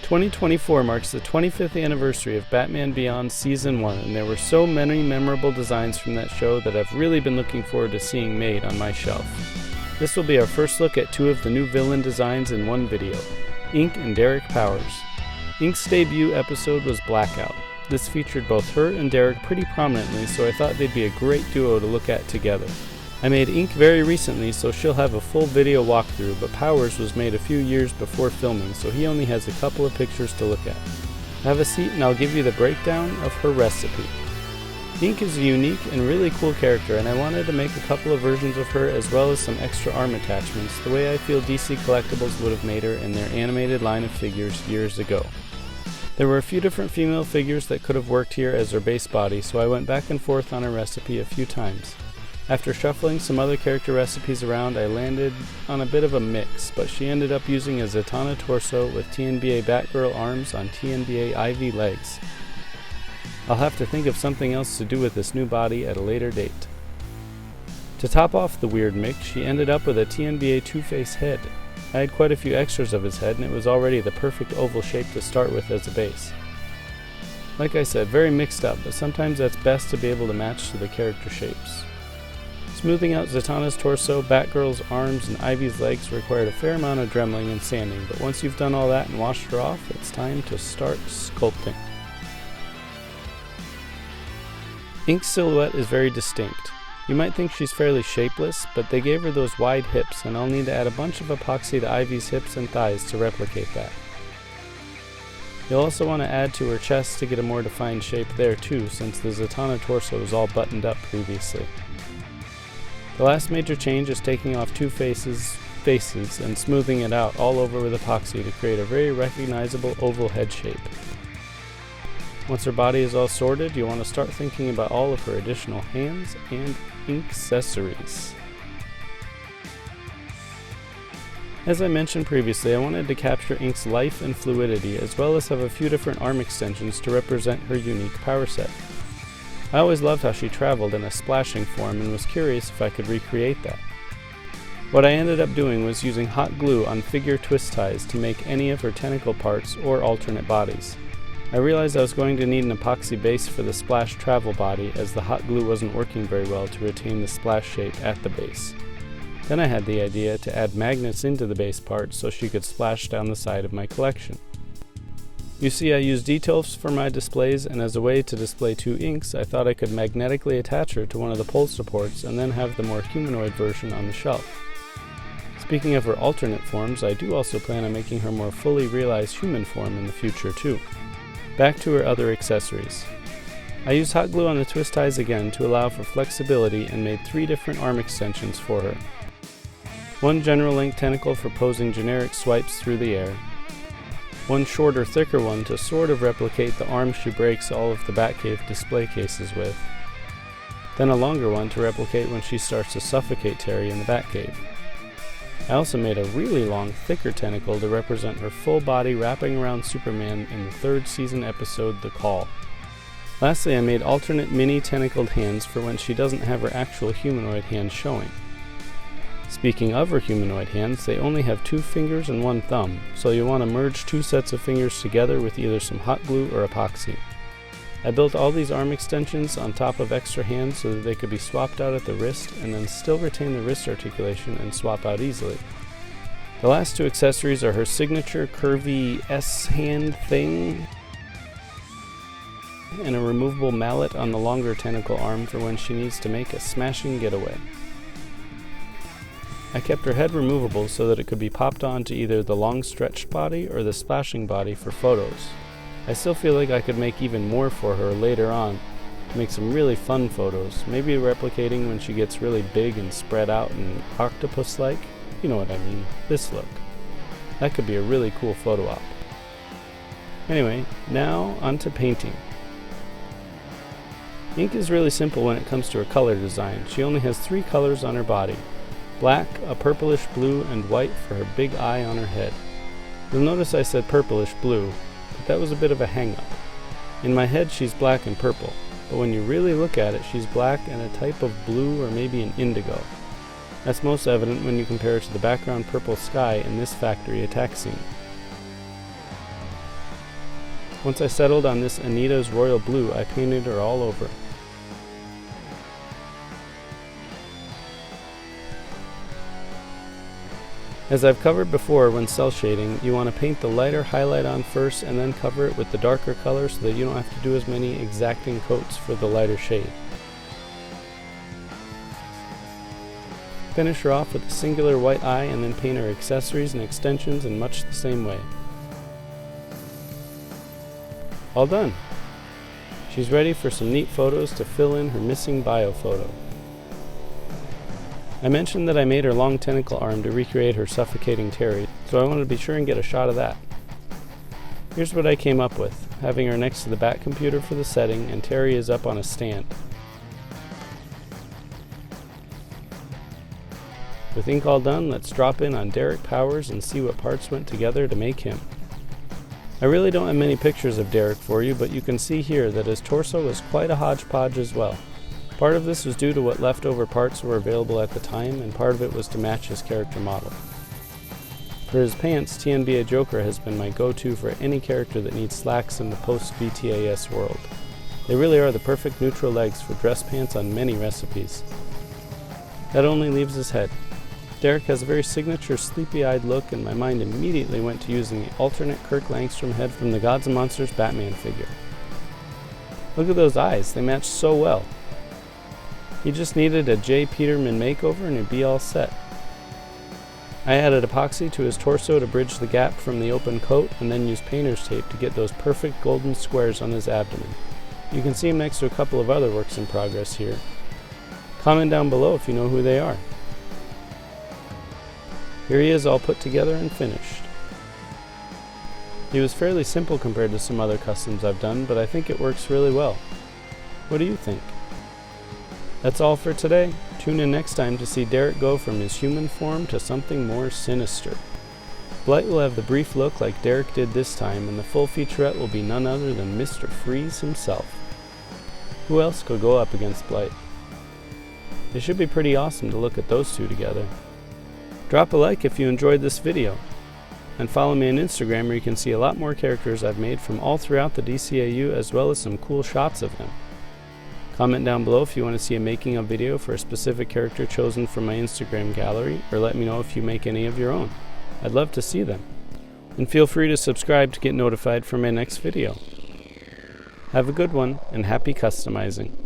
2024 marks the 25th anniversary of Batman Beyond Season 1, and there were so many memorable designs from that show that I've really been looking forward to seeing made on my shelf. This will be our first look at two of the new villain designs in one video, Inque and Derek Powers. Inque's debut episode was Blackout. This featured both her and Derek pretty prominently, so I thought they'd be a great duo to look at together. I made Inque very recently, so she'll have a full video walkthrough, but Powers was made a few years before filming, so he only has a couple of pictures to look at. Have a seat and I'll give you the breakdown of her recipe. Inque is a unique and really cool character, and I wanted to make a couple of versions of her as well as some extra arm attachments, the way I feel DC Collectibles would have made her in their animated line of figures years ago. There were a few different female figures that could have worked here as her base body, so I went back and forth on her recipe a few times. After shuffling some other character recipes around, I landed on a bit of a mix, but she ended up using a Zatanna torso with TNBA Batgirl arms on TNBA Ivy legs. I'll have to think of something else to do with this new body at a later date. To top off the weird mix, she ended up with a TNBA Two-Face head. I had quite a few extras of his head, and it was already the perfect oval shape to start with as a base. Like I said, very mixed up, but sometimes that's best to be able to match to the character shapes. Smoothing out Zatanna's torso, Batgirl's arms, and Ivy's legs required a fair amount of dremeling and sanding, but once you've done all that and washed her off, it's time to start sculpting. Inque's silhouette is very distinct. You might think she's fairly shapeless, but they gave her those wide hips, and I'll need to add a bunch of epoxy to Ivy's hips and thighs to replicate that. You'll also want to add to her chest to get a more defined shape there too, since the Zatanna torso was all buttoned up previously. The last major change is taking off Two-Face's faces and smoothing it out all over with epoxy to create a very recognizable oval head shape. Once her body is all sorted, you want to start thinking about all of her additional hands and accessories. As I mentioned previously, I wanted to capture Inque's life and fluidity, as well as have a few different arm extensions to represent her unique power set. I always loved how she traveled in a splashing form and was curious if I could recreate that. What I ended up doing was using hot glue on figure twist ties to make any of her tentacle parts or alternate bodies. I realized I was going to need an epoxy base for the splash travel body, as the hot glue wasn't working very well to retain the splash shape at the base. Then I had the idea to add magnets into the base part so she could splash down the side of my collection. You see, I used details for my displays, and as a way to display two Inques, I thought I could magnetically attach her to one of the pole supports and then have the more humanoid version on the shelf. Speaking of her alternate forms, I do also plan on making her more fully realized human form in the future too. Back to her other accessories. I used hot glue on the twist ties again to allow for flexibility and made 3 different arm extensions for her. One general length tentacle for posing generic swipes through the air. One shorter, thicker one to sort of replicate the arms she breaks all of the Batcave display cases with. Then a longer one to replicate when she starts to suffocate Terry in the Batcave. I also made a really long, thicker tentacle to represent her full body wrapping around Superman in the 3rd season episode, The Call. Lastly, I made alternate mini tentacled hands for when she doesn't have her actual humanoid hand showing. Speaking of her humanoid hands, they only have 2 fingers and 1 thumb, so you'll want to merge 2 sets of fingers together with either some hot glue or epoxy. I built all these arm extensions on top of extra hands so that they could be swapped out at the wrist and then still retain the wrist articulation and swap out easily. The last 2 accessories are her signature curvy S-hand thing and a removable mallet on the longer tentacle arm for when she needs to make a smashing getaway. I kept her head removable so that it could be popped on to either the long stretched body or the splashing body for photos. I still feel like I could make even more for her later on to make some really fun photos, maybe replicating when she gets really big and spread out and octopus-like. You know what I mean, this look. That could be a really cool photo op. Anyway, now onto painting. Inque is really simple when it comes to her color design. She only has 3 colors on her body. Black, a purplish blue, and white for her big eye on her head. You'll notice I said purplish blue, but that was a bit of a hang-up. In my head she's black and purple, but when you really look at it she's black and a type of blue or maybe an indigo. That's most evident when you compare it to the background purple sky in this factory attack scene. Once I settled on this Anita's Royal Blue, I painted her all over. As I've covered before, when cell shading, you want to paint the lighter highlight on first and then cover it with the darker color so that you don't have to do as many exacting coats for the lighter shade. Finish her off with a singular white eye and then paint her accessories and extensions in much the same way. All done! She's ready for some neat photos to fill in her missing bio photo. I mentioned that I made her long tentacle arm to recreate her suffocating Terry, so I wanted to be sure and get a shot of that. Here's what I came up with, having her next to the back computer for the setting, and Terry is up on a stand. With ink all done, let's drop in on Derek Powers and see what parts went together to make him. I really don't have many pictures of Derek for you, but you can see here that his torso was quite a hodgepodge as well. Part of this was due to what leftover parts were available at the time, and part of it was to match his character model. For his pants, TNBA Joker has been my go-to for any character that needs slacks in the post-BTAS world. They really are the perfect neutral legs for dress pants on many recipes. That only leaves his head. Derek has a very signature sleepy-eyed look, and my mind immediately went to using the alternate Kirk Langstrom head from the Gods and Monsters Batman figure. Look at those eyes, they match so well. He just needed a J. Peterman makeover and he'd be all set. I added epoxy to his torso to bridge the gap from the open coat, and then used painter's tape to get those perfect golden squares on his abdomen. You can see him next to a couple of other works in progress here. Comment down below if you know who they are. Here he is all put together and finished. He was fairly simple compared to some other customs I've done, but I think it works really well. What do you think? That's all for today. Tune in next time to see Derek go from his human form to something more sinister. Blight will have the brief look like Derek did this time, and the full featurette will be none other than Mr. Freeze himself. Who else could go up against Blight? It should be pretty awesome to look at those two together. Drop a like if you enjoyed this video, and follow me on Instagram where you can see a lot more characters I've made from all throughout the DCAU, as well as some cool shots of them. Comment down below if you want to see a making of video for a specific character chosen from my Instagram gallery, or let me know if you make any of your own. I'd love to see them. And feel free to subscribe to get notified for my next video. Have a good one, and happy customizing.